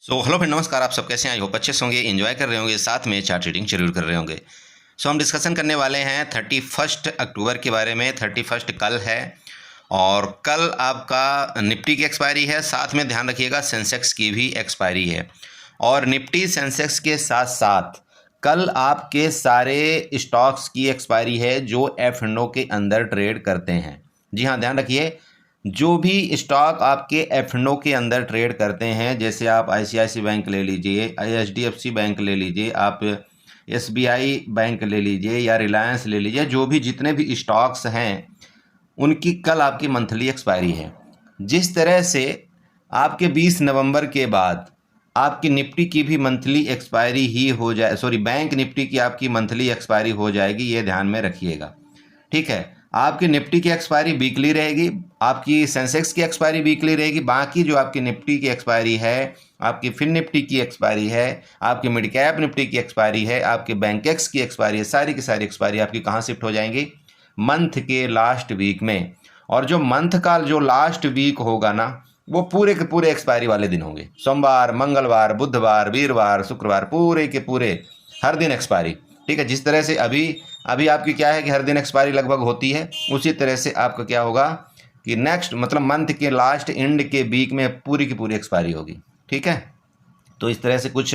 Hello friend, नमस्कार। आप सब कैसे हैं? आई होप अच्छे से होंगे, एंजॉय कर रहे होंगे, साथ में चार्ट रीडिंग जरूर कर रहे होंगे। हम डिस्कशन करने वाले हैं 31 अक्टूबर के बारे में। 31 कल है और कल आपका निफ्टी की एक्सपायरी है। साथ में ध्यान रखिएगा सेंसेक्स की भी एक्सपायरी है। और निफ्टी सेंसेक्स के साथ साथ कल आपके सारे स्टॉक्स की एक्सपायरी है जो एफ एंड ओ के अंदर ट्रेड करते हैं। जी हाँ, ध्यान रखिए, जो भी स्टॉक आपके एफ एंड ओ के अंदर ट्रेड करते हैं, जैसे आप आईसीआईसी बैंक ले लीजिए, एचडीएफसी बैंक ले लीजिए, आप एसबीआई बैंक ले लीजिए या रिलायंस ले लीजिए, जो भी जितने भी स्टॉक्स हैं उनकी कल आपकी मंथली एक्सपायरी है। जिस तरह से आपके 20 नवंबर के बाद आपकी निफ्टी की भी मंथली एक्सपायरी ही हो जाए, सॉरी, बैंक निफ्टी की आपकी मंथली एक्सपायरी हो जाएगी, ये ध्यान में रखिएगा। ठीक है, आपकी निफ्टी की एक्सपायरी वीकली रहेगी, आपकी सेंसेक्स की एक्सपायरी वीकली रहेगी। बाकी जो आपकी निफ्टी की एक्सपायरी है, आपकी फिन निफ्टी की एक्सपायरी है, आपकी मिड कैप निफ्टी की एक्सपायरी है, आपके बैंकेक्स की एक्सपायरी है, सारी की सारी एक्सपायरी आपकी कहाँ शिफ्ट हो जाएंगी? मंथ के लास्ट वीक में। और जो मंथ का जो लास्ट वीक होगा ना, वो पूरे के पूरे एक्सपायरी वाले दिन होंगे। सोमवार, मंगलवार, बुधवार, वीरवार, शुक्रवार, पूरे के पूरे हर दिन एक्सपायरी। ठीक है, जिस तरह से अभी अभी आपकी क्या है कि हर दिन एक्सपायरी लगभग होती है, उसी तरह से आपका क्या होगा कि नेक्स्ट मतलब मंथ के लास्ट एंड के वीक में पूरी की पूरी एक्सपायरी होगी। ठीक है, तो इस तरह से कुछ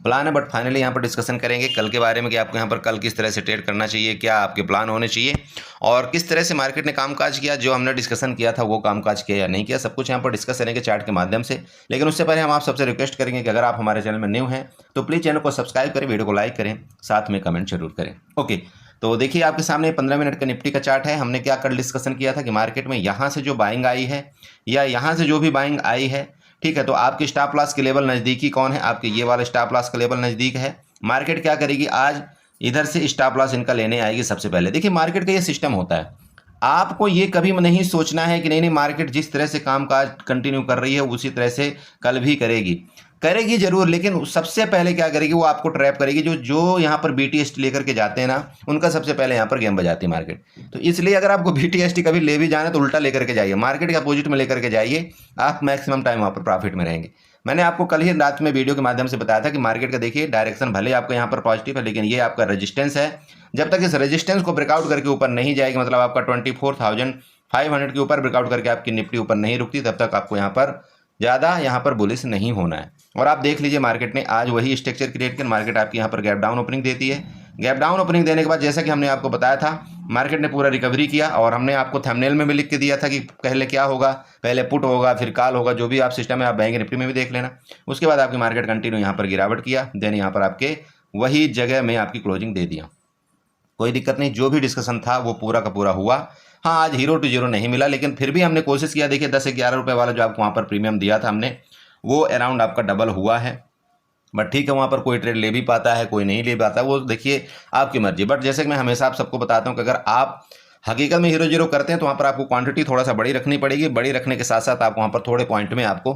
प्लान है, बट फाइनली यहाँ पर डिस्कशन करेंगे कल के बारे में कि आपको यहाँ पर कल किस तरह से ट्रेड करना चाहिए, क्या आपके प्लान होने चाहिए और किस तरह से मार्केट ने कामकाज किया। जो हमने डिस्कशन किया था वो कामकाज किया या नहीं किया, सब कुछ यहाँ पर डिस्कस करेंगे चार्ट के माध्यम से। लेकिन उससे पहले हम आप सबसे रिक्वेस्ट करेंगे कि अगर आप हमारे चैनल में न्यू हैं तो प्लीज़ चैनल को सब्सक्राइब करें, वीडियो को लाइक करें, साथ में कमेंट जरूर करें। ओके, तो देखिए आपके सामने 15 मिनट का निफ्टी का चार्ट है। हमने क्या कल डिस्कशन किया था कि मार्केट में यहाँ से जो बाइंग आई है या यहाँ से जो भी बाइंग आई है, ठीक है, तो आपके स्टॉप लॉस के लेवल नज़दीकी कौन है? आपके ये वाला स्टॉप लॉस का लेवल नज़दीक है। मार्केट क्या करेगी? आज इधर से स्टॉप लॉस इनका लेने आएगी सबसे पहले। देखिए मार्केट का ये सिस्टम होता है, आपको ये कभी नहीं सोचना है कि नहीं मार्केट जिस तरह से कामकाज कंटिन्यू कर रही है उसी तरह से कल भी करेगी जरूर, लेकिन सबसे पहले क्या करेगी? वो आपको ट्रैप करेगी। जो जो यहाँ पर बीटीएसटी लेकर के जाते हैं ना, उनका सबसे पहले यहाँ पर गेम बजाती है मार्केट। तो इसलिए अगर आपको बीटीएसटी कभी ले भी जाना है तो उल्टा लेकर के जाइए, मार्केट के अपोजिट में लेकर के जाइए, आप मैक्सिमम टाइम वहाँ पर प्रॉफिट में रहेंगे। मैंने आपको कल ही रात में वीडियो के माध्यम से बताया था कि मार्केट का देखिए डायरेक्शन भले आपको यहाँ पर पॉजिटिव है, लेकिन ये आपका रेजिस्टेंस है। जब तक इस रेजिस्टेंस को ब्रेकआउट करके ऊपर नहीं जाएगी, मतलब आपका 24,500 के ऊपर ब्रेकआउट करके आपकी निफ्टी ऊपर नहीं रुकती, तब तक आपको यहाँ पर ज़्यादा यहाँ पर बुलिश नहीं होना है। और आप देख लीजिए मार्केट ने आज वही स्ट्रक्चर क्रिएट कर मार्केट आपकी यहाँ पर गैप डाउन ओपनिंग देती है। गैप डाउन ओपनिंग देने के बाद जैसा कि हमने आपको बताया था, मार्केट ने पूरा रिकवरी किया और हमने आपको थंबनेल में भी लिख के दिया था कि पहले क्या होगा, पहले पुट होगा फिर कॉल होगा, जो भी आप सिस्टम है आप बैंक निफ्टी में भी देख लेना। उसके बाद आपकी मार्केट कंटिन्यू यहाँ पर गिरावट किया, देन यहाँ पर आपके वही जगह में आपकी क्लोजिंग दे दिया। कोई दिक्कत नहीं, जो भी डिस्कशन था वो पूरा का पूरा हुआ। हाँ, आज 0 to 0 नहीं मिला, लेकिन फिर भी हमने कोशिश किया। देखिए 10-11 रुपये वाला जो आपको वहाँ पर प्रीमियम दिया था हमने, वो अराउंड आपका डबल हुआ है। बट ठीक है, वहाँ पर कोई ट्रेड ले भी पाता है, कोई नहीं ले पाता, वो देखिए आपकी मर्जी। बट जैसे कि मैं हमेशा आप सबको बताता हूँ कि अगर आप हकीकत में 0-0 करते हैं तो वहाँ पर आपको क्वांटिटी थोड़ा सा बड़ी रखनी पड़ेगी। बड़ी रखने के साथ साथ आपको वहाँ पर थोड़े पॉइंट में आपको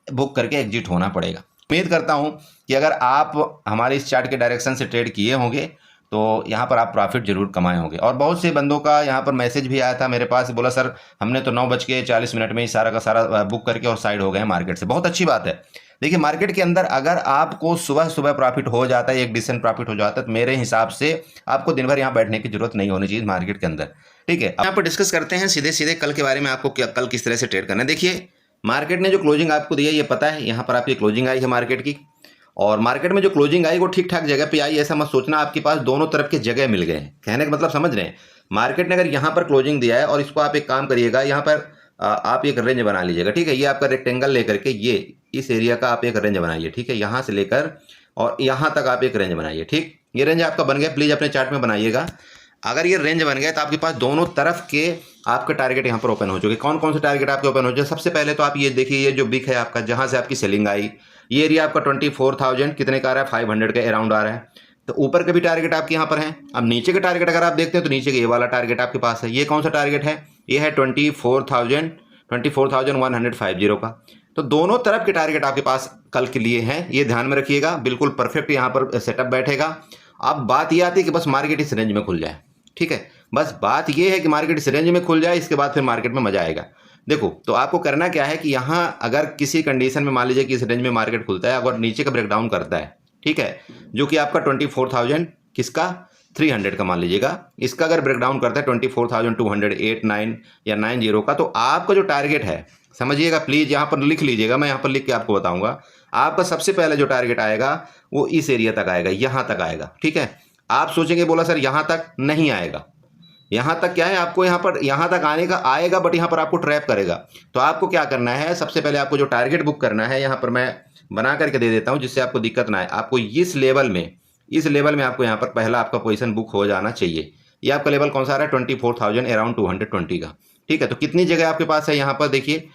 बुक करके एग्जिट होना पड़ेगा। उम्मीद करता हूँ कि अगर आप हमारे इस चार्ट के डायरेक्शन से ट्रेड किए होंगे तो यहाँ पर आप प्रॉफिट जरूर कमाए होंगे। और बहुत से बंदों का यहाँ पर मैसेज भी आया था मेरे पास, बोला सर हमने तो 9:40 में ही सारा का सारा बुक करके और साइड हो गए मार्केट से। बहुत अच्छी बात है। देखिए मार्केट के अंदर अगर आपको सुबह सुबह प्रॉफिट हो जाता है, एक डिसेंट प्रॉफिट हो जाता है, तो मेरे हिसाब से आपको दिन भर यहाँ बैठने की जरूरत नहीं होनी चाहिए मार्केट के अंदर। ठीक है, यहाँ पर डिस्कस करते हैं सीधे सीधे कल के बारे में, आपको कल किस तरह से ट्रेड करना है। देखिए मार्केट ने जो क्लोजिंग आपको दी है ये पता है, यहाँ पर आपकी क्लोजिंग आई है मार्केट की, और मार्केट में जो क्लोजिंग आई वो ठीक ठाक जगह पे आई। ऐसा मत सोचना आपके पास दोनों तरफ के जगह मिल गए हैं, कहने का मतलब समझ रहे हैं। मार्केट ने अगर यहाँ पर क्लोजिंग दिया है और इसको आप एक काम करिएगा, यहाँ पर आप एक रेंज बना लीजिएगा। ठीक है, ये आपका रेक्टेंगल लेकर के ये इस एरिया का आप एक रेंज बनाइए। ठीक है, यहाँ से लेकर और यहाँ तक आप एक रेंज बनाइए। ठीक, ये रेंज आपका बन गया, प्लीज़ अपने चार्ट में बनाइएगा। अगर ये रेंज बन गया तो आपके पास दोनों तरफ के आपके टारगेट यहाँ पर ओपन हो चुके। कौन कौन से टारगेट आपके ओपन हो चुके? सबसे पहले तो आप ये देखिए, ये जो बिग है आपका, जहाँ से आपकी सेलिंग आई, ये एरिया आपका 24,000 कितने का आ रहा है? 500 के अराउंड आ रहा है। तो ऊपर के भी टारगेट आपके यहाँ पर हैं। अब नीचे के टारगेट अगर आप देखते हैं तो नीचे के ये वाला टारगेट आपके पास है। ये कौन सा टारगेट है? ये है 24,150 का। तो दोनों तरफ के टारगेट आपके पास कल के लिए हैं, ये ध्यान में रखिएगा। बिल्कुल परफेक्ट यहाँ पर सेटअप बैठेगा। अब बात ये आती है कि बस मार्केट इस रेंज में खुल जाए। ठीक है, बस बात ये है कि मार्केट इस रेंज में खुल जाए, इसके बाद फिर मार्केट में मजा आएगा। देखो तो आपको करना क्या है कि यहाँ अगर किसी कंडीशन में मान लीजिए कि इस रेंज में मार्केट खुलता है, अगर नीचे का ब्रेकडाउन करता है, ठीक है, जो कि आपका 24,000 किसका 300 का मान लीजिएगा, इसका अगर ब्रेकडाउन करता है 24,208 9 या 90 का, तो आपका जो टारगेट है, समझिएगा प्लीज, यहाँ पर लिख लीजिएगा, मैं यहाँ पर लिख के आपको बताऊंगा। आपका सबसे पहले जो टारगेट आएगा वो इस एरिया तक आएगा, यहाँ तक आएगा, ठीक है। आप सोचेंगे बोला सर यहाँ तक नहीं आएगा, यहाँ तक क्या है, आपको यहाँ पर यहाँ तक आने का आएगा, बट यहाँ पर आपको ट्रैप करेगा। तो आपको क्या करना है, सबसे पहले आपको जो टारगेट बुक करना है, यहाँ पर मैं बना करके दे देता हूँ जिससे आपको दिक्कत ना आए। आपको इस लेवल में आपको यहाँ पर पहला आपका पोजीशन बुक हो जाना चाहिए। ये आपका लेवल कौन सा आ रहा है, 24,000 अराउंड 220 का, ठीक है। तो कितनी जगह आपके पास है, यहाँ पर देखिए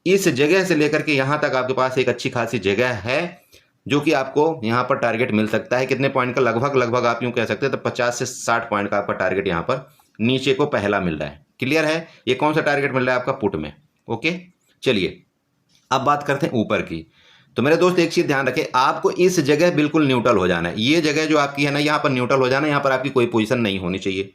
इस जगह से लेकर के यहाँ तक आपके पास एक अच्छी खासी जगह है, जो कि आपको यहाँ पर टारगेट मिल सकता है। कितने पॉइंट का, लगभग आप यूँ कह सकते हैं तो 50 से 60 पॉइंट का आपका टारगेट यहाँ पर नीचे को पहला मिल रहा है। क्लियर है, ये कौन सा टारगेट मिल रहा है आपका पुट में। ओके, चलिए अब बात करते हैं ऊपर की। तो मेरे दोस्त एक चीज ध्यान रखें, आपको इस जगह बिल्कुल न्यूट्रल हो जाना है। ये जगह जो आपकी है ना, यहाँ पर न्यूट्रल हो जाना है, यहाँ पर आपकी कोई पोजीशन नहीं होनी चाहिए।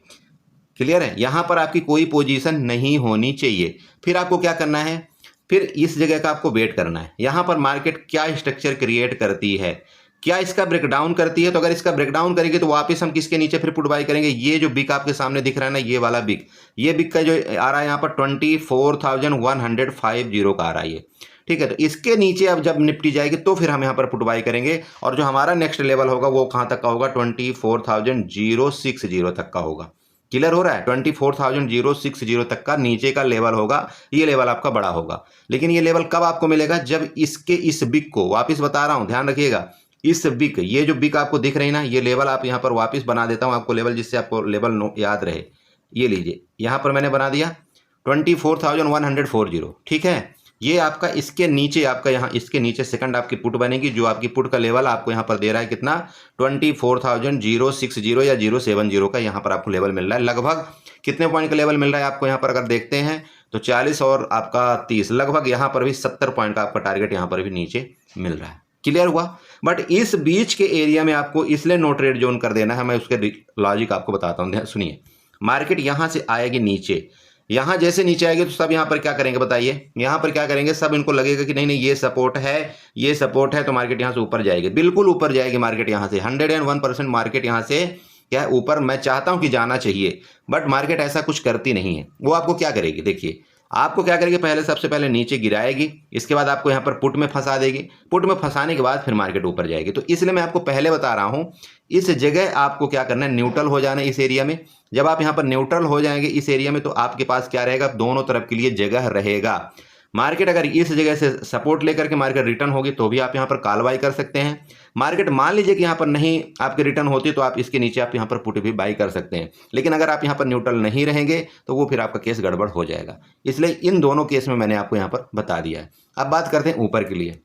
क्लियर है, यहाँ पर आपकी कोई पोजीशन नहीं होनी चाहिए। फिर आपको क्या करना है, फिर इस जगह का आपको वेट करना है, यहाँ पर मार्केट क्या स्ट्रक्चर क्रिएट करती है, क्या इसका ब्रेकडाउन करती है। तो अगर इसका ब्रेकडाउन करेगी तो वापस हम किसके नीचे फिर पुट बाई करेंगे, ये जो बिक आपके सामने दिख रहा है ना, ये वाला बिक, ये बिक का जो आ रहा है यहाँ पर 24,150 का आ रहा है ये, ठीक है। तो इसके नीचे अब जब निपटी जाएगी तो फिर हम यहाँ पर पुट बाई करेंगे, और जो हमारा नेक्स्ट लेवल होगा वो कहाँ तक का होगा, 24,060 तक का होगा। क्लियर हो रहा है, 24,060 तक का नीचे का लेवल होगा, ये लेवल आपका बड़ा होगा। लेकिन ये लेवल कब आपको मिलेगा, जब इसके इस बिक को, वापस बता रहा हूं ध्यान रखिएगा, इस बिक, ये जो बिक आपको दिख रही ना, ये लेवल आप यहाँ पर वापस बना देता हूं आपको लेवल, जिससे आपको लेवल याद रहे। ये लीजिए, यहाँ पर मैंने बना दिया 24,140, ठीक है। ये आपका इसके नीचे, आपका यहाँ इसके नीचे सेकंड आपकी पुट बनेगी, जो आपकी पुट का लेवल आपको यहाँ पर दे रहा है कितना, 24,060 या 070 का यहाँ पर आपको लेवल मिल रहा है। लगभग कितने पॉइंट का लेवल मिल रहा है आपको यहाँ पर अगर देखते हैं तो 40 और आपका 30, लगभग यहाँ पर भी 70 पॉइंट का आपका टारगेट यहाँ पर भी नीचे मिल रहा है। क्लियर हुआ। बट इस बीच के एरिया में आपको इसलिए नो ट्रेड जोन कर देना है, मैं उसके लॉजिक आपको बताता हूँ, सुनिए। मार्केट यहाँ से आएगी नीचे, यहाँ जैसे नीचे आएगी तो सब यहाँ पर क्या करेंगे बताइए, यहाँ पर क्या करेंगे, सब इनको लगेगा कि नहीं नहीं ये सपोर्ट है, ये सपोर्ट है, तो मार्केट यहाँ से ऊपर जाएगी, बिल्कुल ऊपर जाएगी मार्केट यहाँ से। 101% मार्केट यहाँ से क्या है ऊपर, मैं चाहता हूँ कि जाना चाहिए, बट मार्केट ऐसा कुछ करती नहीं है। वो आपको क्या करेगी, देखिए आपको क्या करेगी, पहले सबसे पहले नीचे गिराएगी, इसके बाद आपको यहाँ पर पुट में फंसा देगी, पुट में फंसाने के बाद फिर मार्केट ऊपर जाएगी। तो इसलिए मैं आपको पहले बता रहा हूँ, इस जगह आपको क्या करना है, न्यूट्रल हो जाना है इस एरिया में। जब आप यहाँ पर न्यूट्रल हो जाएंगे इस एरिया में, तो आपके पास क्या रहेगा, दोनों तरफ के लिए जगह रहेगा। मार्केट अगर इस जगह से सपोर्ट लेकर के मार्केट रिटर्न होगी तो भी आप यहाँ पर कॉल बाई कर सकते हैं। मार्केट मान लीजिए कि यहाँ पर नहीं आपके रिटर्न होती तो आप इसके नीचे आप यहाँ पर पुट भी बाई कर सकते हैं। लेकिन अगर आप यहाँ पर न्यूट्रल नहीं रहेंगे तो वो फिर आपका केस गड़बड़ हो जाएगा। इसलिए इन दोनों केस में मैंने आपको यहाँ पर बता दिया है। अब बात करते हैं ऊपर के लिए।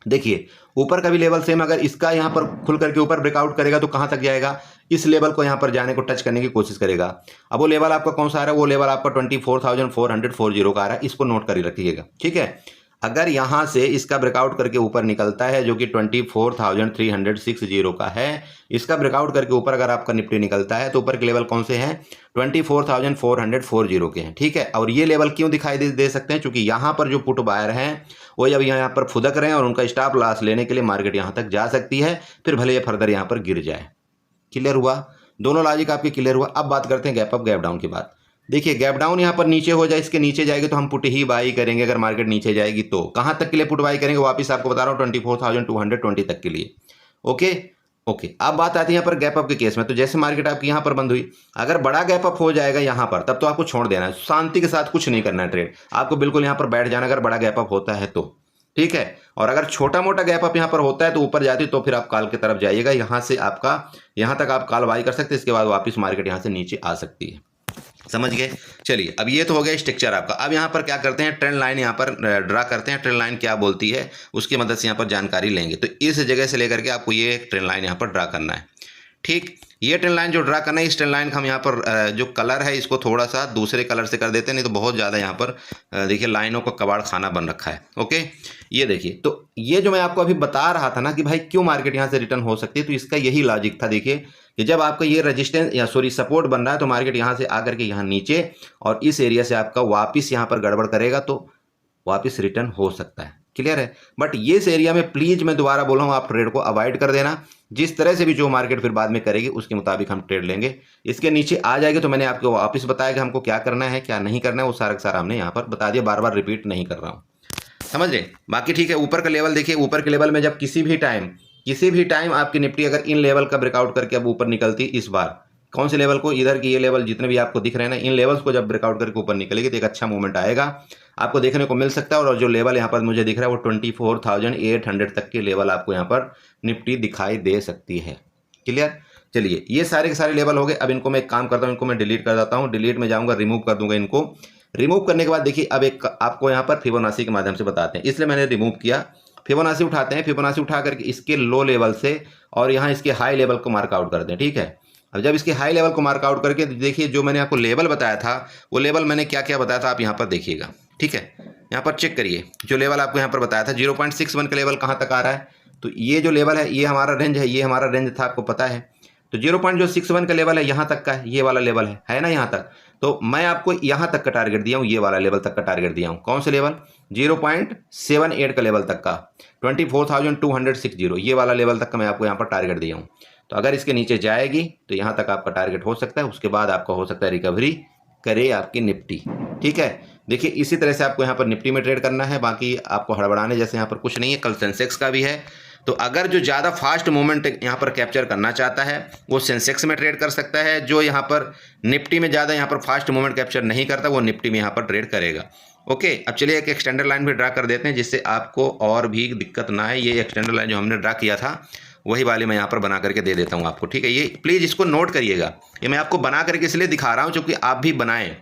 देखिए ऊपर का भी लेवल सेम, अगर इसका यहाँ पर खुल करके ऊपर ब्रेकआउट करेगा तो कहाँ तक जाएगा, इस लेवल को यहाँ पर जाने को टच करने की कोशिश करेगा। अब वो लेवल आपका कौन सा आ रहा है, वो लेवल आपका 24,440 का आ रहा है, इसको नोट कर रखिएगा, ठीक है। अगर यहाँ से इसका ब्रेकआउट करके ऊपर निकलता है जो कि 24,360 का है, इसका ब्रेकआउट करके ऊपर अगर आपका निफ्टी निकलता है तो ऊपर के लेवल कौन से हैं, 24,440 के हैं, ठीक है। और ये लेवल क्यों दिखाई दे सकते हैं, क्योंकि यहाँ पर जो पुट बायर हैं वो जब यहाँ पर फुदक रहे हैं और उनका स्टॉप लॉस लेने के लिए मार्केट यहाँ तक जा सकती है, फिर भले ये फर्दर यहाँ पर गिर जाए। क्लियर हुआ, दोनों लॉजिक आपके क्लियर हुआ। अब बात करते हैं गैप अप गैप डाउन की बात। देखिए गैप डाउन यहाँ पर नीचे हो जाए, इसके नीचे जाएगी तो हम पुट ही बाई करेंगे। अगर मार्केट नीचे जाएगी तो कहाँ तक के लिए पुट बाई करेंगे, वापस आपको बता रहा हूँ 24,220 तक के लिए। ओके, अब बात आती है यहाँ पर गैप अप के केस में। तो जैसे मार्केट आपकी यहाँ पर बंद हुई, अगर बड़ा गैप अप हो जाएगा यहाँ पर, तब तो आपको छोड़ देना है, शांति के साथ कुछ नहीं करना है ट्रेड, आपको बिल्कुल यहाँ पर बैठ जाना अगर बड़ा गैप अप होता है तो, ठीक है। और अगर छोटा मोटा गैप अप यहाँ पर होता है तो ऊपर जाती तो फिर आप कॉल की तरफ जाइएगा, यहाँ से आपका यहाँ तक आप कॉल बाई कर सकते हैं, इसके बाद वापस मार्केट यहाँ से नीचे आ सकती है। समझ गए। चलिए अब ये तो हो गया स्ट्रक्चर आपका। अब यहाँ पर क्या करते हैं, ट्रेंड लाइन यहाँ पर ड्रा करते हैं। ट्रेंड लाइन क्या बोलती है उसकी मदद से यहाँ पर जानकारी लेंगे। तो इस जगह से लेकर के आपको ये ट्रेंड लाइन यहाँ पर ड्रा करना है, ठीक। ये ट्रेंड लाइन जो ड्रा करना है, इस ट्रेंड लाइन का हम यहाँ पर जो कलर है इसको थोड़ा सा दूसरे कलर से कर देते हैं, नहीं तो बहुत ज़्यादा यहाँ पर देखिए लाइनों का कबाड़ खाना बन रखा है। ओके, ये देखिए, तो ये जो मैं आपको अभी बता रहा था ना कि भाई क्यों मार्केट यहाँ से रिटर्न हो सकती है, तो इसका यही लॉजिक था। देखिए कि जब आपका ये रेजिस्टेंस या सॉरी सपोर्ट बन रहा है तो मार्केट यहाँ से आकर के यहाँ नीचे और इस एरिया से आपका वापस यहाँ पर गड़बड़ करेगा तो वापस रिटर्न हो सकता है। क्लियर है। बट ये इस एरिया में प्लीज मैं दोबारा बोल रहा हूँ, आप ट्रेड को अवॉइड कर देना। जिस तरह से भी जो मार्केट फिर बाद में करेगी उसके मुताबिक हम ट्रेड लेंगे। इसके नीचे आ जाएगा तो मैंने आपको वापस बताया कि हमको क्या करना है क्या नहीं करना है, वो सारा का सारा हमने यहाँ पर बता दिया, बार बार रिपीट नहीं कर रहा हूँ, समझ रहे। बाकी ठीक है। ऊपर का लेवल देखिए, ऊपर के लेवल में जब किसी भी टाइम आपकी निफ्टी अगर इन लेवल का ब्रेकआउट करके अब ऊपर निकलती, इस बार कौन से लेवल को, इधर की ये लेवल जितने भी आपको दिख रहे हैं ना, इन लेवल्स को जब ब्रेकआउट करके ऊपर निकलेगी तो एक अच्छा मूवमेंट आएगा आपको देखने को मिल सकता है। और जो लेवल यहाँ पर मुझे दिख रहा है वो 24,800 तक के लेवल आपको यहाँ पर निफ्टी दिखाई दे सकती है। क्लियर। चलिए ये सारे के सारे लेवल हो गए। अब इनको मैं एक काम करता हूँ, इनको मैं डिलीट कर देता हूँ। डिलीट में जाऊँगा, रिमूव कर दूंगा इनको। रिमूव करने के बाद देखिए अब एक आपको यहाँ पर फिबोनाची के माध्यम से बताते हैं, इसलिए मैंने रिमूव किया। फिबोनाची उठाते हैं, फिबोनाची उठा करके इसके लो लेवल से और यहाँ इसके हाई लेवल को मार्कआउट करते हैं। ठीक है। अब जब इसके हाई लेवल को मार्कआउट करके देखिए जो मैंने आपको लेवल बताया था वो लेवल मैंने क्या क्या बताया था आप यहाँ पर देखिएगा। ठीक है। यहाँ पर चेक करिए, जो लेवल आपको यहाँ पर बताया था 0.61 का लेवल कहाँ तक आ रहा है, तो ये जो लेवल है ये हमारा रेंज है, ये हमारा रेंज था आपको पता है। तो 0.61 का लेवल है, यहाँ तक का ये वाला लेवल है ना यहाँ तक। तो मैं आपको यहाँ तक का टारगेट दिया हूँ, ये वाला लेवल तक का टारगेट दिया हूँ। कौन सा लेवल, 0.78 का लेवल तक का, 24,260 ये वाला लेवल तक का मैं आपको यहाँ पर टारगेट दिया हूँ। तो अगर इसके नीचे जाएगी तो यहाँ तक आपका टारगेट हो सकता है, उसके बाद आपका हो सकता है रिकवरी करे आपकी निफ्टी। ठीक है। देखिए इसी तरह से आपको यहाँ पर निफ्टी में ट्रेड करना है, बाकी आपको हड़बड़ाने जैसे यहाँ पर कुछ नहीं है। कल सेंसेक्स का भी है, तो अगर जो ज़्यादा फास्ट मूवमेंट यहाँ पर कैप्चर करना चाहता है वो सेंसेक्स में ट्रेड कर सकता है। जो यहाँ पर निफ्टी में ज़्यादा यहाँ पर फास्ट मूवमेंट कैप्चर नहीं करता वो निफ्टी में यहाँ पर ट्रेड करेगा। ओके। अब चलिए एक एक्सटेंडर लाइन भी ड्रा कर देते हैं जिससे आपको और भी दिक्कत ना आए। ये एक्सटेंडर लाइन जो हमने ड्रा किया था वही वाली मैं यहाँ पर बना करके दे देता हूँ आपको। ठीक है। ये प्लीज़ इसको नोट करिएगा, ये मैं आपको बना करके इसलिए दिखा रहा हूँ क्योंकि आप भी बनाएं।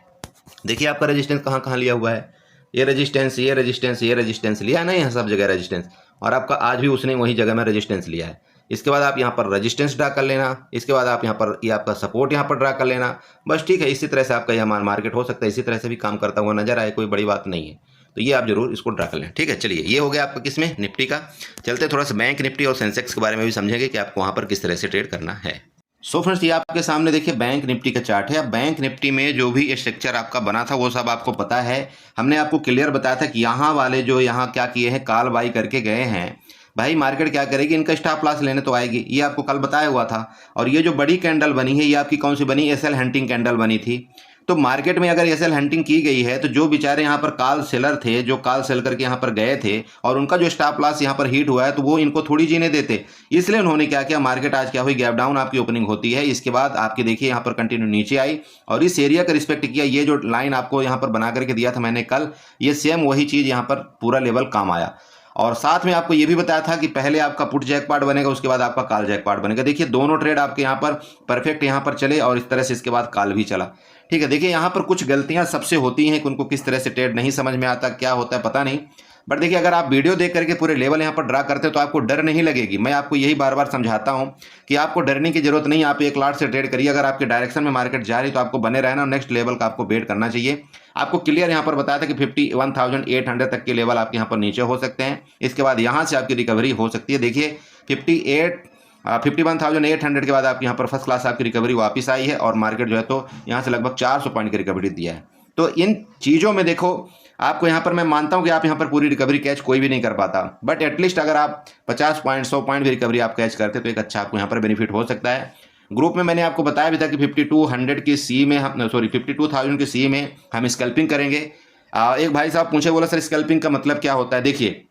देखिए आपका रेजिस्टेंस कहाँ कहाँ लिया हुआ है, ये रेजिस्टेंस ये रेजिस्टेंस ये रेजिस्टेंस लिया है ना, यहाँ सब जगह रेजिस्टेंस, और आपका आज भी उसने वही जगह में रेजिस्टेंस लिया है। इसके बाद आप यहाँ पर रेजिस्टेंस ड्रा कर लेना, इसके बाद आप यहाँ पर ये आपका सपोर्ट यहाँ पर ड्रा कर लेना, बस। ठीक है। इसी तरह से आपका यह मार्केट हो सकता है, इसी तरह से भी काम करता हुआ नजर आए, कोई बड़ी बात नहीं है। तो ये आप जरूर इसको ड्रा कर लें। ठीक है। चलिए ये हो गया आपका किसमें, निफ्टी का। चलते थोड़ा सा बैंक निफ्टी और सेंसेक्स के बारे में भी समझेंगे कि आपको वहाँ पर किस तरह से ट्रेड करना है। सो फ्रेंड्स ये आपके सामने देखिए बैंक निफ्टी का चार्ट है। अब बैंक निफ्टी में जो भी स्ट्रक्चर आपका बना था वो सब आपको पता है। हमने आपको क्लियर बताया था कि यहाँ वाले जो यहाँ क्या किए हैं, काल बाई करके गए हैं, भाई मार्केट क्या करेगी, इनका स्टॉप लॉस लेने तो आएगी, ये आपको कल बताया हुआ था। और ये जो बड़ी कैंडल बनी है ये आपकी कौन सी बनी, एसएल हंटिंग कैंडल बनी थी। तो मार्केट में अगर एसएल हंटिंग की गई है तो जो बेचारे यहाँ पर कॉल सेलर थे, जो कॉल सेल करके यहाँ पर गए थे और उनका जो स्टॉप लॉस यहाँ पर हिट हुआ है तो वो इनको थोड़ी जीने देते, इसलिए उन्होंने क्या किया, मार्केट आज क्या हुई, गैप डाउन आपकी ओपनिंग होती है। इसके बाद आपकी देखिए यहाँ पर कंटिन्यू नीचे आई और इस एरिया का रिस्पेक्ट किया। ये जो लाइन आपको यहाँ पर बना करके दिया था मैंने कल, ये सेम वही चीज़ यहाँ पर पूरा लेवल काम आया। और साथ में आपको ये भी बताया था कि पहले आपका पुट जैकपॉट बनेगा, उसके बाद आपका कॉल जैकपॉट बनेगा। देखिए दोनों ट्रेड आपके यहाँ पर परफेक्ट यहाँ पर चले और इस तरह से इसके बाद कॉल भी चला। ठीक है। देखिए यहाँ पर कुछ गलतियाँ सबसे होती हैं कि उनको किस तरह से ट्रेड नहीं समझ में आता, क्या होता है पता नहीं। बट देखिए अगर आप वीडियो देख करके पूरे लेवल यहाँ पर ड्रा करते हो तो आपको डर नहीं लगेगी। मैं आपको यही बार बार समझाता हूँ कि आपको डरने की जरूरत नहीं, आप एक लाट से ट्रेड करिए। अगर आपके डायरेक्शन में मार्केट जा रही तो आपको बने रहना और नेक्स्ट लेवल का आपको वेट करना चाहिए। आपको क्लियर यहाँ पर बताया था कि 51,800 तक के लेवल आपके यहाँ पर नीचे हो सकते हैं, इसके बाद यहाँ से आपकी रिकवरी हो सकती है। देखिए 51,800 के बाद आपके यहाँ पर फर्स्ट क्लास आपकी रिकवरी वापस आई है और मार्केट जो है तो यहाँ से लगभग 400 पॉइंट की रिकवरी दिया है। तो इन चीज़ों में देखो आपको यहाँ पर मैं मानता हूँ कि आप यहाँ पर पूरी रिकवरी कैच कोई भी नहीं कर पाता, बट एटलीस्ट अगर आप 50 पॉइंट 100 पॉइंट भी रिकवरी आप कैच करते तो एक अच्छा आपको यहाँ पर बेनिफिट हो सकता है। ग्रुप में मैंने आपको बताया भी था कि 5200 की सी में हम 52,000 की सी में हम स्कैल्पिंग करेंगे। एक भाई साहब पूछे, बोला सर स्कैल्पिंग का मतलब क्या होता है। देखिए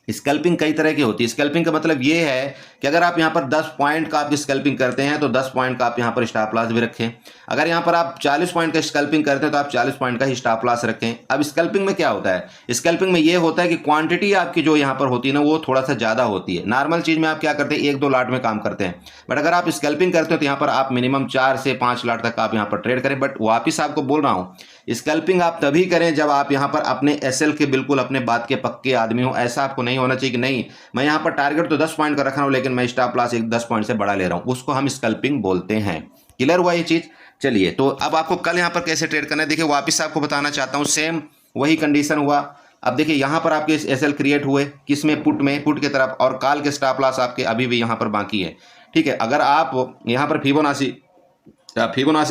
स्कैल्पिंग कई तरह की होती है। स्कैल्पिंग का मतलब ये है कि अगर आप यहाँ पर 10 पॉइंट का आप स्कैल्पिंग करते हैं तो 10 पॉइंट का आप यहाँ पर स्टॉप लॉस भी रखें। अगर यहाँ पर आप 40 पॉइंट का स्कैल्पिंग करते हैं तो आप 40 पॉइंट का ही स्टॉप लॉस रखें। अब स्कैल्पिंग में क्या होता है, स्कैल्पिंग में ये होता है कि क्वांटिटी आपकी जो यहाँ पर होती है ना वो थोड़ा सा ज़्यादा होती है। नॉर्मल चीज़ में आप क्या करते हैं, 1-2 लाट में काम करते हैं, बट अगर आप स्कैल्पिंग करते हो तो यहाँ पर आप मिनिमम 4 से 5 लाट तक आप यहाँ पर ट्रेड करें। बट वापिस आपको बोल रहा हूँ स्कैल्पिंग आप तभी करें जब आप यहाँ पर अपने एसएल के बिल्कुल अपने बात के पक्के आदमी हो। ऐसा आपको नहीं होना चाहिए कि नहीं मैं यहाँ पर टारगेट तो 10 पॉइंट का रख रहा हूँ लेकिन मैं स्टॉप लॉस 10 पॉइंट से बड़ा ले रहा हूँ, उसको हम स्कैल्पिंग बोलते हैं। क्लियर हुआ ये चीज़। चलिए तो अब आपको कल यहाँ पर कैसे ट्रेड करना है, देखिए वापस आपको बताना चाहता हूँ। सेम वही कंडीशन हुआ। अब देखिए यहाँ पर आपके एसएल क्रिएट हुए किस में, पुट में, पुट की तरफ, और कॉल के स्टॉप लॉस आपके अभी भी यहाँ पर बाकी है। ठीक है। अगर आप यहाँ पर फिबोनाची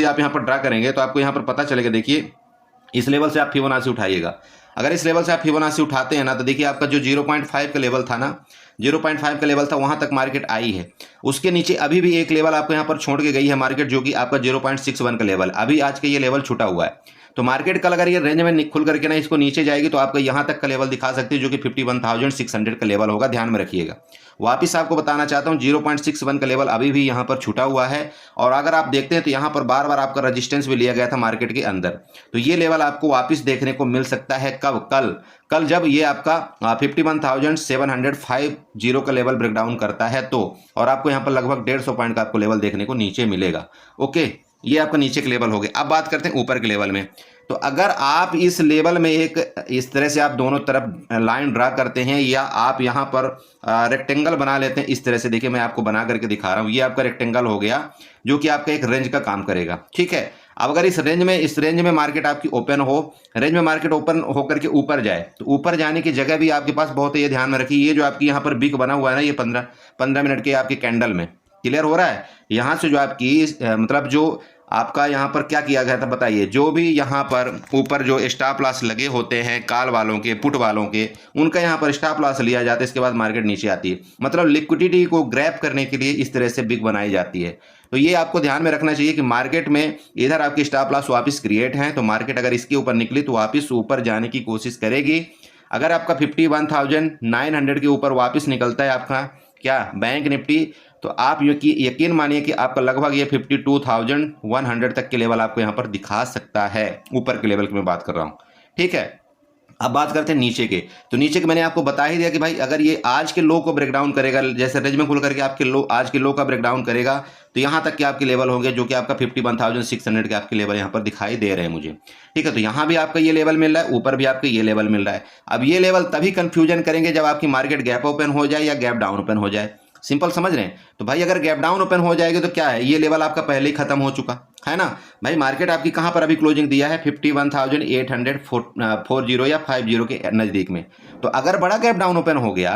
आप यहाँ पर ड्रा करेंगे तो आपको यहाँ पर पता चलेगा। देखिए इस लेवल से आप फिबोनाची उठाइएगा। अगर इस लेवल से आप फिबोनाची उठाते हैं ना तो देखिए आपका जो 0.5 का लेवल था ना, 0.5 का लेवल था, वहां तक मार्केट आई है। उसके नीचे अभी भी एक लेवल आपको यहाँ पर छोड़ के गई है मार्केट, जो कि आपका 0.61 का लेवल। अभी आज का ये लेवल छूटा हुआ है। तो मार्केट कल अगर ये रेंज में खुल करके ना इसको नीचे जाएगी तो आपको यहाँ तक का लेवल दिखा सकती है, जो कि 51,600 का लेवल होगा। ध्यान में रखिएगा। वापिस आपको बताना चाहता हूँ 0.61 का लेवल अभी भी यहाँ पर छूटा हुआ है। और अगर आप देखते हैं तो यहाँ पर बार बार आपका रजिस्टेंस भी लिया गया था मार्केट के अंदर। तो ये लेवल आपको वापस देखने को मिल सकता है कब? कल जब ये आपका 51,750 का लेवल ब्रेकडाउन करता है तो, और आपको यहाँ पर लगभग 150 पॉइंट का आपको लेवल देखने को नीचे मिलेगा। ओके, ये आपका नीचे के लेवल हो गए। अब बात करते हैं ऊपर के लेवल में। तो अगर आप इस लेवल में एक इस तरह से आप दोनों तरफ लाइन ड्रा करते हैं, या आप यहाँ पर रेक्टेंगल बना लेते हैं इस तरह से। देखिए मैं आपको बना करके दिखा रहा हूँ। ये आपका रेक्टेंगल हो गया, जो कि आपका एक रेंज का काम करेगा। ठीक है। अब अगर इस रेंज में मार्केट आपकी ओपन हो, रेंज में मार्केट ओपन होकर के ऊपर जाए, तो ऊपर जाने की जगह भी आपके पास बहुत है। ये ध्यान में रखिए। ये जो आपकी यहाँ पर बिग बना हुआ है ना, ये 15 मिनट के आपके कैंडल में क्लियर हो रहा है। यहाँ से जो आपकी मतलब जो आपका यहाँ पर क्या किया गया था बताइए। जो भी यहाँ पर ऊपर जो स्टॉप लॉस लगे होते हैं कॉल वालों के, पुट वालों के, उनका यहाँ पर स्टॉप लॉस लिया जाता है। इसके बाद मार्केट नीचे आती है। मतलब लिक्विडिटी को ग्रैब करने के लिए इस तरह से बिग बनाई जाती है। तो ये आपको ध्यान में रखना चाहिए कि मार्केट में इधर आपकी स्टॉप लॉस वापस क्रिएट है, तो मार्केट अगर इसके ऊपर निकली तो वापस ऊपर जाने की कोशिश करेगी। अगर आपका 51,900 के ऊपर वापस निकलता है आपका क्या बैंक निफ्टी, तो आप यकीन मानिए कि आपका लगभग ये 52,100 तक के लेवल आपको यहाँ पर दिखा सकता है। ऊपर के लेवल की मैं बात कर रहा हूँ। ठीक है। अब बात करते हैं नीचे के। तो नीचे के मैंने आपको बता ही दिया कि भाई अगर ये आज के लो को ब्रेकडाउन करेगा, जैसे रेंज में खुल करके आपके लो आज के लो का ब्रेकडाउन करेगा, तो यहाँ तक के आपके लेवल होंगे, जो कि आपका 51,600 के आपके लेवल यहाँ पर दिखाई दे रहे हैं मुझे। ठीक है। तो यहाँ भी आपका ये लेवल मिल रहा है, ऊपर भी आपका ये लेवल मिल रहा है। अब ये लेवल तभी कंफ्यूजन करेंगे जब आपकी मार्केट गैप ओपन हो जाए या गैप डाउन ओपन हो जाए। सिंपल समझ रहे हैं। तो भाई अगर गैप डाउन ओपन हो जाएगी तो क्या है, ये लेवल आपका पहले ही खत्म हो चुका है ना। भाई मार्केट आपकी कहां पर अभी क्लोजिंग दिया है, 51,840 या 50 के नजदीक में। तो अगर बड़ा गैप डाउन ओपन हो गया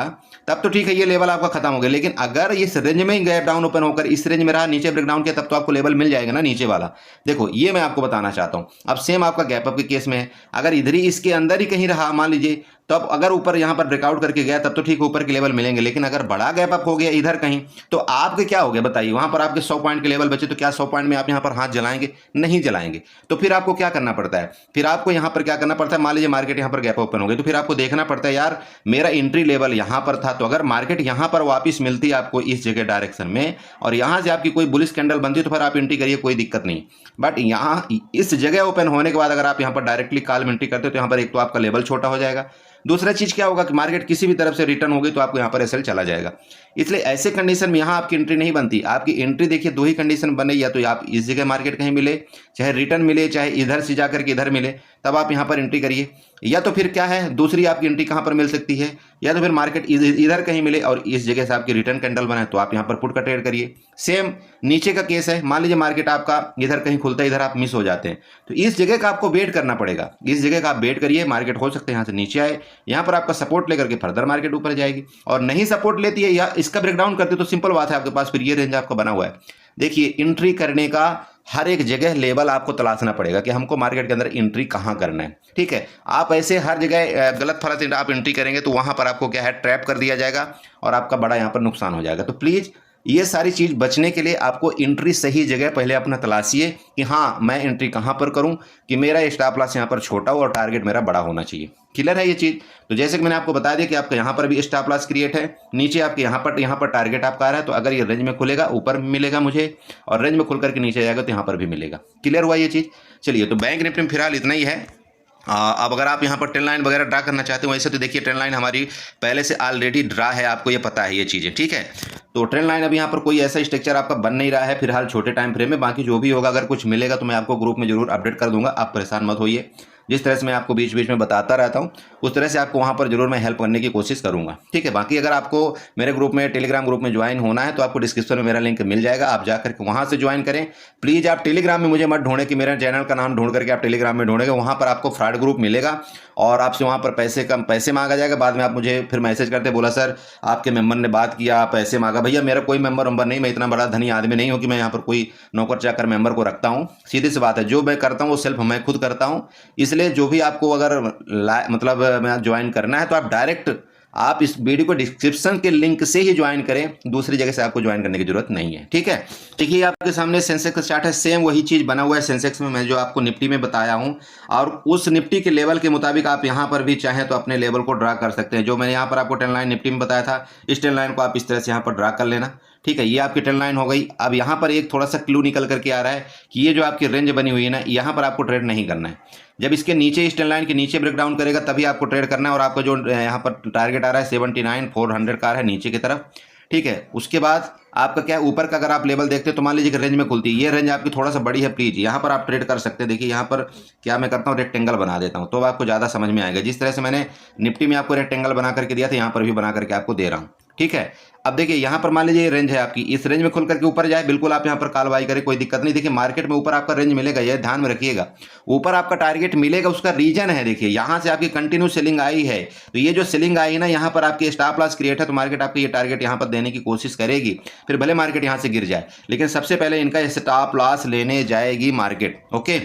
तब तो ठीक है, ये लेवल आपका खत्म हो गया। लेकिन अगर इस रेंज में ही गैप डाउन ओपन होकर इस रेंज में रहा, नीचे ब्रेकडाउन किया, तब तो आपको लेवल मिल जाएगा ना नीचे वाला। देखो ये मैं आपको बताना चाहता हूं। अब सेम आपका गैप अप के केस में है। अगर इधर ही इसके अंदर ही कहीं रहा मान लीजिए, तब अगर ऊपर यहाँ पर ब्रेकआउट करके गया तब तो ठीक ऊपर के लेवल मिलेंगे। लेकिन अगर बड़ा गैप अप हो गया इधर कहीं, तो आपके क्या हो गया बताइए। वहां पर आपके 100 पॉइंट के लेवल बचे, तो क्या 100 पॉइंट में आप यहाँ पर हाथ जलाएंगे? नहीं जलाएंगे। तो फिर आपको क्या करना पड़ता है, फिर आपको यहाँ पर क्या करना पड़ता है। मान लीजिए मार्केट यहाँ पर गैप ओपन हो गई, तो फिर आपको देखना पड़ता है यार मेरा एंट्री लेवल यहाँ पर था। तो अगर मार्केट यहाँ पर वापस मिलती है आपको इस जगह डायरेक्शन में, और यहाँ से आपकी कोई बुलिश कैंडल बनती है, तो फिर आप एंट्री करिए, कोई दिक्कत नहीं। बट यहाँ इस जगह ओपन होने के बाद अगर आप यहाँ पर डायरेक्टली कॉल में एंट्री करते हो, तो यहाँ पर एक तो आपका लेवल छोटा हो जाएगा। दूसरा चीज क्या होगा कि मार्केट किसी भी तरफ से रिटर्न होगी तो आपको यहाँ पर एसएल चला जाएगा। इसलिए ऐसे कंडीशन में यहाँ आपकी एंट्री नहीं बनती। आपकी एंट्री देखिए दो ही कंडीशन बने, या तो आप इस जगह मार्केट कहीं मिले, चाहे रिटर्न मिले, चाहे इधर से जाकर के इधर मिले, तब आप यहाँ पर एंट्री करिए। या तो फिर क्या है, दूसरी आपकी एंट्री कहाँ पर मिल सकती है, या तो फिर मार्केट इधर कहीं मिले और इस जगह से आपकी रिटर्न कैंडल बनाए, तो आप यहाँ पर पुट का ट्रेड करिए। सेम नीचे का केस है। मान लीजिए मार्केट आपका इधर कहीं खुलता है, इधर आप मिस हो जाते हैं, तो इस जगह का आपको वेट करना पड़ेगा। इस जगह का आप वेट करिए। मार्केट हो सकता है यहाँ से नीचे आए, यहाँ पर आपका सपोर्ट लेकर के फर्दर मार्केट ऊपर जाएगी। और नहीं सपोर्ट लेती है या इसका ब्रेकडाउन करती है, तो सिंपल बात है आपके पास फिर ये रेंज आपका बना हुआ है। देखिए एंट्री करने का हर एक जगह लेवल आपको तलाशना पड़ेगा कि हमको मार्केट के अंदर एंट्री कहाँ करना है। ठीक है। आप ऐसे हर जगह गलत फलत आप एंट्री करेंगे तो वहां पर आपको क्या है, ट्रैप कर दिया जाएगा और आपका बड़ा यहाँ पर नुकसान हो जाएगा। तो प्लीज ये सारी चीज बचने के लिए आपको एंट्री सही जगह पहले अपना तलाशिए कि हाँ मैं एंट्री कहाँ पर करूँ कि मेरा स्टॉप लॉस यहाँ पर छोटा हो और टारगेट मेरा बड़ा होना चाहिए। क्लियर है ये चीज। तो जैसे कि मैंने आपको बता दिया कि आपका यहाँ पर भी स्टॉप लॉस क्रिएट है, नीचे आपके यहाँ पर टारगेट आपका आ रहा है। तो अगर ये रेंज में खुलेगा ऊपर मिलेगा मुझे, और रेंज में खुल करके नीचे जाएगा तो यहाँ पर भी मिलेगा। क्लियर हुआ ये चीज। चलिए, तो बैंक निफ्टी में फिलहाल इतना ही है। अब अगर आप यहाँ पर ट्रेंड लाइन वगैरह ड्रा करना चाहते हो, वैसे तो देखिए ट्रेंड लाइन हमारी पहले से ऑलरेडी ड्रा है, आपको ये पता है ये चीज़ें। ठीक है। तो ट्रेंड लाइन अभी यहाँ पर कोई ऐसा स्ट्रक्चर आपका बन नहीं रहा है फिलहाल छोटे टाइम फ्रेम में। बाकी जो भी होगा अगर कुछ मिलेगा तो मैं आपको ग्रुप में जरूर अपडेट कर दूंगा, आप परेशान मत होइए। जिस तरह से मैं आपको बीच बीच में बताता रहता हूँ उस तरह से आपको वहाँ पर जरूर मैं हेल्प करने की कोशिश करूँगा। ठीक है, बाकी अगर आपको मेरे ग्रुप में, टेलीग्राम ग्रुप में ज्वाइन होना है तो आपको डिस्क्रिप्शन में मेरा लिंक मिल जाएगा, आप जाकर के वहाँ से ज्वाइन करें। प्लीज़ आप टेलीग्राम में मुझे मत ढूंढें कि मेरे चैनल का नाम ढूंढ करके आप टेलीग्राम में ढूंढेंगे, वहाँ पर आपको फ्रॉड ग्रुप मिलेगा और आपसे वहाँ पर पैसे मांगा जाएगा। बाद में आप मुझे फिर मैसेज करते, बोला सर आपके मेंबर ने बात किया, पैसे मांगा। भैया मेरा कोई मेंबर नहीं, मैं इतना बड़ा धनी आदमी नहीं हूँ कि मैं यहाँ पर कोई नौकर चाकर मेंबर को रखता हूँ। सीधी सी बात है, जो मैं करता हूँ वो सिर्फ मैं खुद करता हूँ। इसलिए जो भी आपको अगर मतलब मैं ज्वाइन करना है तो आप डायरेक्ट आप इस वीडियो को डिस्क्रिप्शन के लिंक से ही ज्वाइन करें, दूसरी जगह से आपको ज्वाइन करने की जरूरत नहीं है। ठीक है, देखिए आपके सामने सेंसेक्स का चार्ट है, सेम वही चीज बना हुआ है सेंसेक्स में मैं जो आपको निफ्टी में बताया हूं, और उस निफ्टी के लेवल के मुताबिक आप यहां पर भी चाहें तो अपने लेवल को ड्रा कर सकते हैं। जो मैंने यहां पर आपको ट्रेंड लाइन निफ्टी में बताया था, इस ट्रेंड लाइन को आप इस तरह से यहां पर ड्रा कर लेना। ठीक है, ये आपकी ट्रेंड लाइन हो गई। अब यहाँ पर एक थोड़ा सा क्लू निकल करके आ रहा है कि ये जो आपकी रेंज बनी हुई है ना, यहाँ पर आपको ट्रेड नहीं करना है। जब इसके नीचे, इस ट्रेंड लाइन के नीचे ब्रेक डाउन करेगा तभी आपको ट्रेड करना है। और आपका जो यहाँ पर टारगेट आ रहा है 79,400 का है नीचे की तरफ। ठीक है, उसके बाद आपका क्या, ऊपर का अगर आप लेवल देखते हैं तो मान लीजिए कि रेंज में खुलती है, ये रेंज आपकी थोड़ा सा बड़ी है, प्लीज यहाँ पर आप ट्रेड कर सकते हैं। देखिए यहाँ पर क्या मैं करता हूँ, रेक्टेंगल बना देता हूँ तो आपको ज़्यादा समझ में आएगा। जिस तरह से मैंने निफ्टी में आपको रेक्टेंगल बना करके दिया था, यहाँ पर भी बना करके आपको दे रहा हूँ। ठीक है, अब देखिए यहाँ पर मान लीजिए ये रेंज है आपकी, इस रेंज में खुल करके ऊपर जाए, बिल्कुल आप यहाँ पर कॉल बाई करें, कोई दिक्कत नहीं। देखिए मार्केट में ऊपर आपका रेंज मिलेगा, ये ध्यान में रखिएगा, ऊपर आपका टारगेट मिलेगा, उसका रीजन है। देखिए यहाँ से आपकी कंटिन्यू सेलिंग आई है, तो ये जो सेलिंग आई है ना, यहाँ पर आपकी स्टॉप लॉस क्रिएट है, तो मार्केट आपको ये टारगेट यहाँ पर देने की कोशिश करेगी। फिर भले मार्केट यहाँ से गिर जाए, लेकिन सबसे पहले इनका स्टॉप लॉस लेने जाएगी मार्केट। ओके,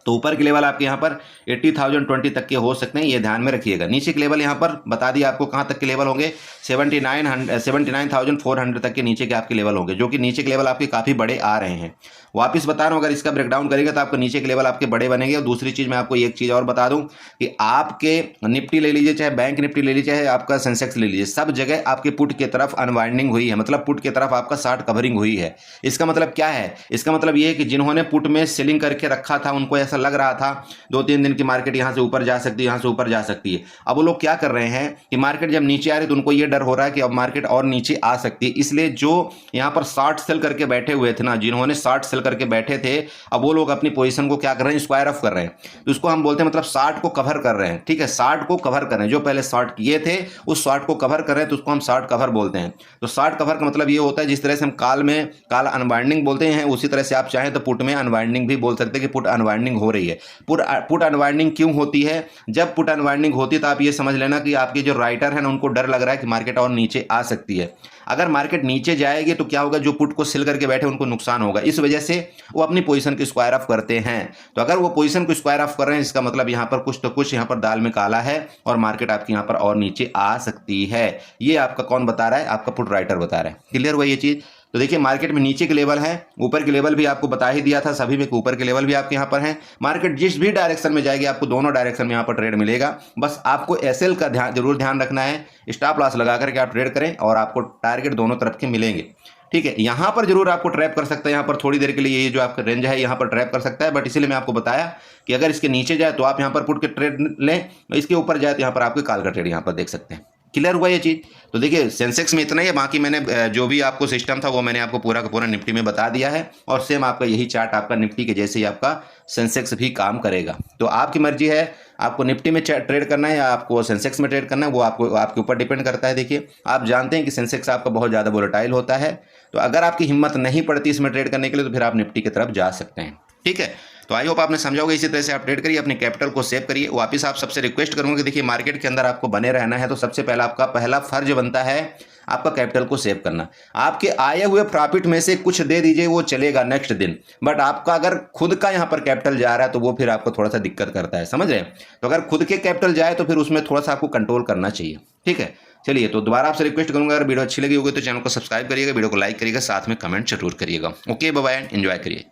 तो ऊपर के लेवल आपके यहाँ पर 80,020 तक के हो सकते हैं, ये ध्यान में रखिएगा। नीचे के लेवल यहाँ पर बता दिया आपको कहाँ तक के लेवल होंगे, 79,400 तक के नीचे के आपके लेवल होंगे, जो कि नीचे के लेवल आपके काफ़ी बड़े आ रहे हैं। वापस बता रहा हूँ, अगर इसका ब्रेकडाउन करेंगे तो आपको नीचे के लेवल आपके बड़े बनेंगे। और दूसरी चीज़ मैं आपको एक चीज़ और बता दूँ कि आपके निफ्टी ले लीजिए, चाहे बैंक निफ्टी ले लीजिए, चाहे आपका सेंसेक्स ले लीजिए, सब जगह आपके पुट की तरफ अनवाइंडिंग हुई है, मतलब पुट की तरफ आपका शॉर्ट कवरिंग हुई है। इसका मतलब क्या है, इसका मतलब ये है कि जिन्होंने पुट में सेलिंग करके रखा था, उनको ऐसा लग रहा था 2-3 दिन की मार्केट यहाँ से ऊपर जा सकती है, यहाँ से ऊपर जा सकती है। अब वो लोग क्या कर रहे हैं कि मार्केट जब नीचे आ रही है तो उनको ये डर हो रहा है कि अब मार्केट और नीचे आ सकती है, इसलिए जो यहाँ पर शॉर्ट सेल करके बैठे हुए थे ना, जिन्होंने शॉर्ट सेल करके बैठे थे, अब वो लोग अपनी पोजीशन को क्या कर रहे हैं, स्क्वायर ऑफ कर रहे हैं। तो इसको हम बोलते हैं मतलब शॉर्ट को कवर कर रहे हैं। ठीक है, शॉर्ट को कवर कर रहे हैं, जो पहले शॉर्ट किए थे उस शॉर्ट को कवर कर रहे हैं, तो उसको हम शॉर्ट कवर बोलते हैं। तो शॉर्ट कवर का मतलब ये होता है, जिस तरह से हम काल अनवाइंडिंग बोलते हैं, उसी तरह से आप चाहें तो पुट में अनवाइंडिंग भी बोल सकते हैं कि पुट अनवाइंडिंग हो रही है। पुट अनवाइंडिंग क्यों होती है, जब पुट अनवाइंडिंग होती है तो आप ये समझ लेना कि आपके जो राइटर है ना, उनको डर लग रहा है कि मार्केट और नीचे आ सकती है। अगर मार्केट नीचे जाएगी तो क्या होगा, जो पुट को सेल करके बैठे उनको नुकसान होगा, इस वजह से वो अपनी पोजीशन को स्क्वायर ऑफ करते हैं। तो अगर वो पोजीशन को स्क्वायर ऑफ कर रहे हैं, इसका मतलब यहाँ पर कुछ तो कुछ यहाँ पर दाल में काला है और मार्केट आपकी यहाँ पर और नीचे आ सकती है। ये आपका कौन बता रहा है, आपका पुट राइटर बता रहा है। क्लियर हुआ ये चीज। तो देखिए मार्केट में नीचे के लेवल है, ऊपर के लेवल भी आपको बता ही दिया था सभी में, ऊपर के लेवल भी आपके यहाँ पर है। मार्केट जिस भी डायरेक्शन में जाएगी आपको दोनों डायरेक्शन में यहाँ पर ट्रेड मिलेगा। बस आपको एसएल का जरूर ध्यान रखना है, स्टॉप लॉस लगा करके आप ट्रेड करें और आपको टारगेट दोनों तरफ के मिलेंगे। ठीक है, यहाँ पर जरूर आपको ट्रैप कर सकता है, यहाँ पर थोड़ी देर के लिए ये जो आपका रेंज है यहाँ पर ट्रैप कर सकता है, बट इसीलिए मैं आपको बताया कि अगर इसके नीचे जाए तो आप यहाँ पर पुट के ट्रेड लें, इसके ऊपर जाए तो यहाँ पर आपके कॉल का ट्रेड यहाँ पर देख सकते हैं। क्लियर हुआ ये चीज़। तो देखिए सेंसेक्स में इतना ही है, बाकी मैंने जो भी आपको सिस्टम था वो मैंने आपको पूरा का पूरा निफ्टी में बता दिया है, और सेम आपका यही चार्ट आपका निफ्टी के जैसे ही आपका सेंसेक्स भी काम करेगा। तो आपकी मर्जी है, आपको निफ्टी में ट्रेड करना है या आपको सेंसेक्स में ट्रेड करना है, वो आपके ऊपर डिपेंड करता है। देखिए आप जानते हैं कि सेंसेक्स आपका बहुत ज़्यादा वोलेटाइल होता है, तो अगर आपकी हिम्मत नहीं पड़ती इसमें ट्रेड करने के लिए तो फिर आप निफ्टी की तरफ जा सकते हैं। ठीक है, तो आई होप आपने समझा होगा। इसी तरह से आप ट्रेड करिए, अपने कैपिटल को सेव करिए। वापस आप सबसे रिक्वेस्ट करूंगा कि देखिए मार्केट के अंदर आपको बने रहना है, तो सबसे पहला आपका पहला फर्ज बनता है आपका कैपिटल को सेव करना। आपके आए हुए प्रॉफिट में से कुछ दे दीजिए, वो चलेगा नेक्स्ट दिन, बट आपका अगर खुद का यहाँ पर कैपिटल जा रहा है तो वो फिर आपको थोड़ा सा दिक्कत करता है, समझ रहे हैं। तो अगर खुद के कैपिटल जाए तो फिर उसमें थोड़ा सा आपको कंट्रोल करना चाहिए। ठीक है, चलिए तो दोबारा आपसे रिक्वेस्ट करूंगा, अगर वीडियो अच्छी लगी होगी तो चैनल को सब्सक्राइब करिएगा, वीडियो को लाइक करिएगा, साथ में कमेंट जरूर करिएगा। ओके, बाय बाय, एंजॉय करिए।